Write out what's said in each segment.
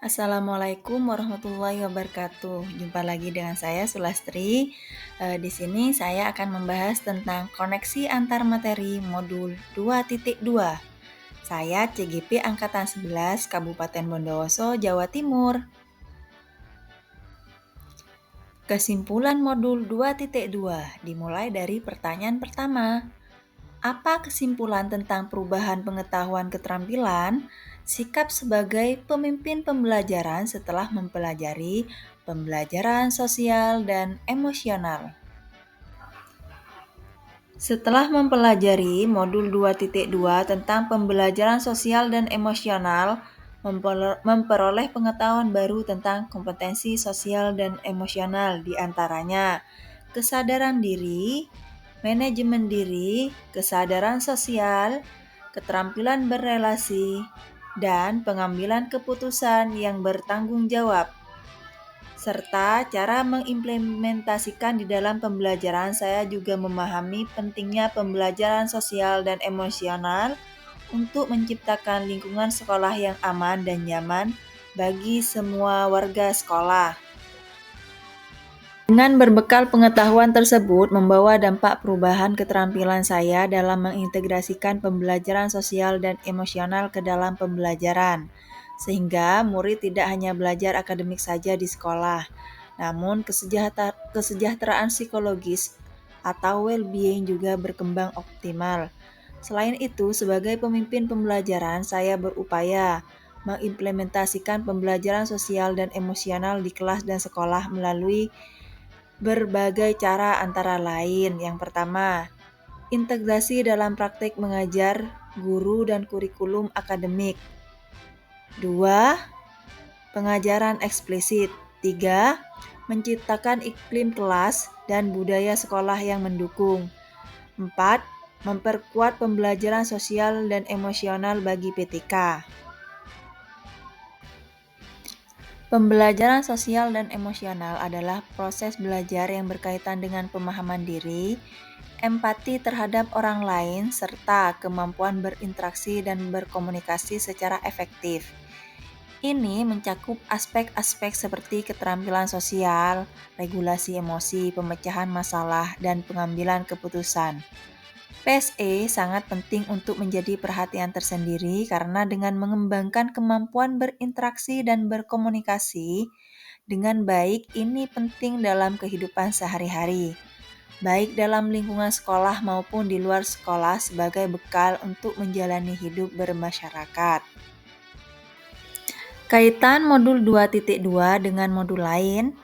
Assalamualaikum warahmatullahi wabarakatuh. Jumpa lagi dengan saya Sulastri. Di sini saya akan membahas tentang koneksi antar materi modul 2.2. Saya CGP Angkatan 11 Kabupaten Bondowoso, Jawa Timur. Kesimpulan modul 2.2 dimulai dari pertanyaan pertama. Apa kesimpulan tentang perubahan pengetahuan keterampilan? Sikap sebagai pemimpin pembelajaran setelah mempelajari pembelajaran sosial dan emosional. Setelah mempelajari modul 2.2 tentang pembelajaran sosial dan emosional, memperoleh pengetahuan baru tentang kompetensi sosial dan emosional, di antaranya kesadaran diri, manajemen diri, kesadaran sosial, keterampilan berrelasi, dan pengambilan keputusan yang bertanggung jawab, serta cara mengimplementasikan di dalam pembelajaran. Saya juga memahami pentingnya pembelajaran sosial dan emosional untuk menciptakan lingkungan sekolah yang aman dan nyaman bagi semua warga sekolah. Dengan berbekal pengetahuan tersebut membawa dampak perubahan keterampilan saya dalam mengintegrasikan pembelajaran sosial dan emosional ke dalam pembelajaran, sehingga murid tidak hanya belajar akademik saja di sekolah, namun kesejahteraan psikologis atau well-being juga berkembang optimal. Selain itu, sebagai pemimpin pembelajaran, saya berupaya mengimplementasikan pembelajaran sosial dan emosional di kelas dan sekolah melalui berbagai cara, antara lain. Yang pertama, integrasi dalam praktik mengajar guru dan kurikulum akademik. 2. Pengajaran eksplisit. 3. Menciptakan iklim kelas dan budaya sekolah yang mendukung. 4. Memperkuat pembelajaran sosial dan emosional bagi PTK. Pembelajaran sosial dan emosional adalah proses belajar yang berkaitan dengan pemahaman diri, empati terhadap orang lain, serta kemampuan berinteraksi dan berkomunikasi secara efektif. Ini mencakup aspek-aspek seperti keterampilan sosial, regulasi emosi, pemecahan masalah, dan pengambilan keputusan. PSE sangat penting untuk menjadi perhatian tersendiri karena dengan mengembangkan kemampuan berinteraksi dan berkomunikasi dengan baik, ini penting dalam kehidupan sehari-hari, baik dalam lingkungan sekolah maupun di luar sekolah, sebagai bekal untuk menjalani hidup bermasyarakat. Kaitan modul 2.2 dengan modul lain,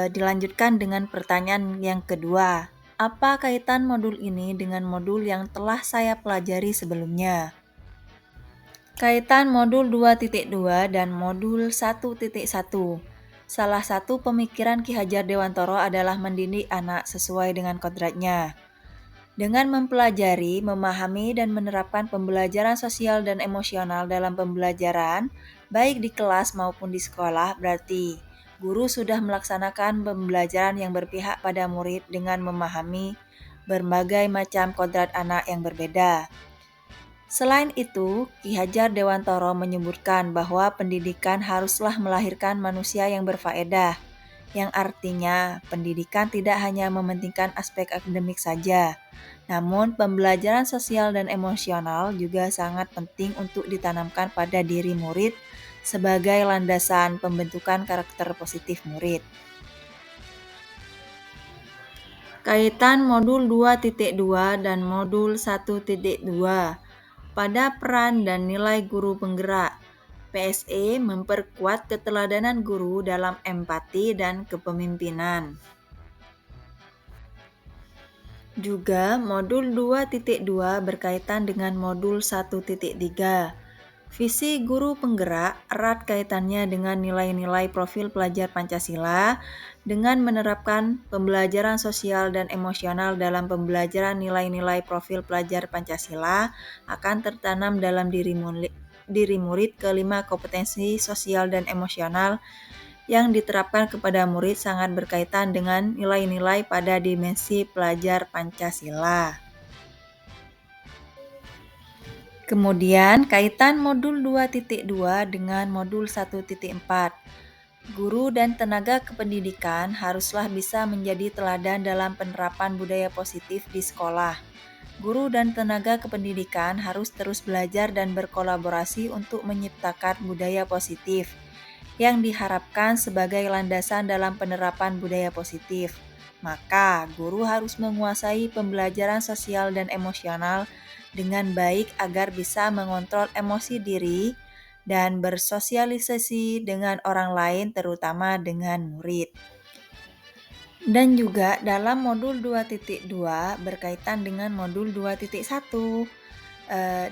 dilanjutkan dengan pertanyaan yang kedua. Apa kaitan modul ini dengan modul yang telah saya pelajari sebelumnya? Kaitan modul 2.2 dan modul 1.1. Salah satu pemikiran Ki Hajar Dewantoro adalah mendidik anak sesuai dengan kodratnya. Dengan mempelajari, memahami, dan menerapkan pembelajaran sosial dan emosional dalam pembelajaran, baik di kelas maupun di sekolah, berarti guru sudah melaksanakan pembelajaran yang berpihak pada murid dengan memahami berbagai macam kodrat anak yang berbeda. Selain itu, Ki Hajar Dewantoro menyebutkan bahwa pendidikan haruslah melahirkan manusia yang berfaedah, yang artinya pendidikan tidak hanya mementingkan aspek akademik saja, namun pembelajaran sosial dan emosional juga sangat penting untuk ditanamkan pada diri murid sebagai landasan pembentukan karakter positif murid. Kaitan modul 2.2 dan modul 1.2 pada peran dan nilai guru penggerak. PSE memperkuat keteladanan guru dalam empati dan kepemimpinan. Juga modul 2.2 berkaitan dengan modul 1.3. Visi guru penggerak erat kaitannya dengan nilai-nilai profil pelajar Pancasila. Dengan menerapkan pembelajaran sosial dan emosional dalam pembelajaran, nilai-nilai profil pelajar Pancasila akan tertanam dalam diri murid. Kelima, kompetensi sosial dan emosional yang diterapkan kepada murid sangat berkaitan dengan nilai-nilai pada dimensi pelajar Pancasila. Kemudian, kaitan modul 2.2 dengan modul 1.4. Guru dan tenaga kependidikan haruslah bisa menjadi teladan dalam penerapan budaya positif di sekolah. Guru dan tenaga kependidikan harus terus belajar dan berkolaborasi untuk menciptakan budaya positif yang diharapkan sebagai landasan dalam penerapan budaya positif. Maka, guru harus menguasai pembelajaran sosial dan emosional dengan baik agar bisa mengontrol emosi diri dan bersosialisasi dengan orang lain, terutama dengan murid. Dan juga dalam modul 2.2 berkaitan dengan modul 2.1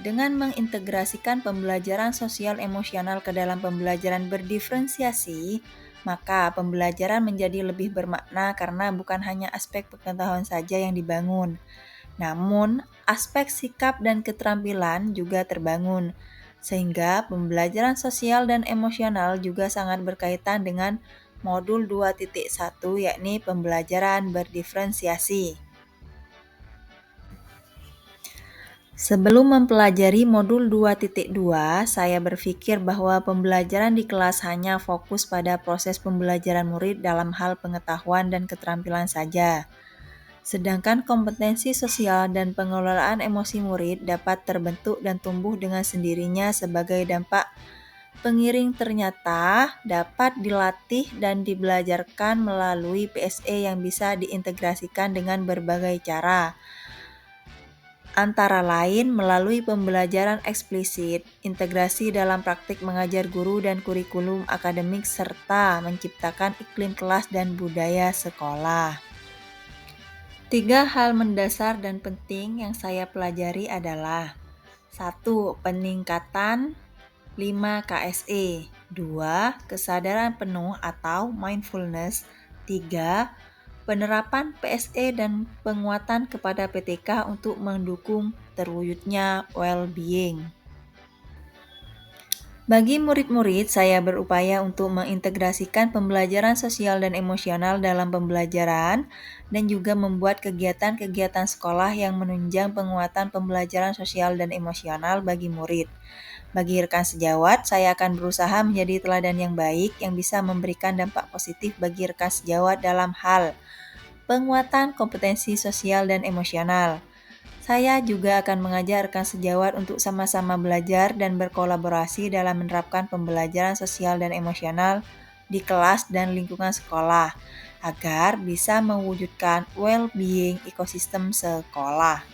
dengan mengintegrasikan pembelajaran sosial emosional ke dalam pembelajaran berdiferensiasi, maka pembelajaran menjadi lebih bermakna karena bukan hanya aspek pengetahuan saja yang dibangun, namun aspek sikap dan keterampilan juga terbangun, sehingga pembelajaran sosial dan emosional juga sangat berkaitan dengan modul 2.1, yakni pembelajaran berdiferensiasi. Sebelum mempelajari modul 2.2, saya berpikir bahwa pembelajaran di kelas hanya fokus pada proses pembelajaran murid dalam hal pengetahuan dan keterampilan saja. Sedangkan kompetensi sosial dan pengelolaan emosi murid dapat terbentuk dan tumbuh dengan sendirinya sebagai dampak pengiring, ternyata dapat dilatih dan dibelajarkan melalui PSE yang bisa diintegrasikan dengan berbagai cara. Antara lain melalui pembelajaran eksplisit, integrasi dalam praktik mengajar guru dan kurikulum akademik, serta menciptakan iklim kelas dan budaya sekolah. 3 hal mendasar dan penting yang saya pelajari adalah 1. Peningkatan 5 KSE 2. Kesadaran penuh atau mindfulness 3. Penerapan PSE dan penguatan kepada PTK untuk mendukung terwujudnya well-being. Bagi murid-murid, saya berupaya untuk mengintegrasikan pembelajaran sosial dan emosional dalam pembelajaran dan juga membuat kegiatan-kegiatan sekolah yang menunjang penguatan pembelajaran sosial dan emosional bagi murid. Bagi rekan sejawat, saya akan berusaha menjadi teladan yang baik yang bisa memberikan dampak positif bagi rekan sejawat dalam hal penguatan kompetensi sosial dan emosional. Saya juga akan mengajak rekan sejawat untuk sama-sama belajar dan berkolaborasi dalam menerapkan pembelajaran sosial dan emosional di kelas dan lingkungan sekolah, agar bisa mewujudkan well-being ekosistem sekolah.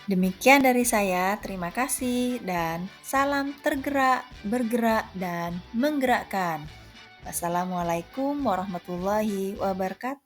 Demikian dari saya, terima kasih dan salam tergerak, bergerak, dan menggerakkan. Wassalamualaikum warahmatullahi wabarakatuh.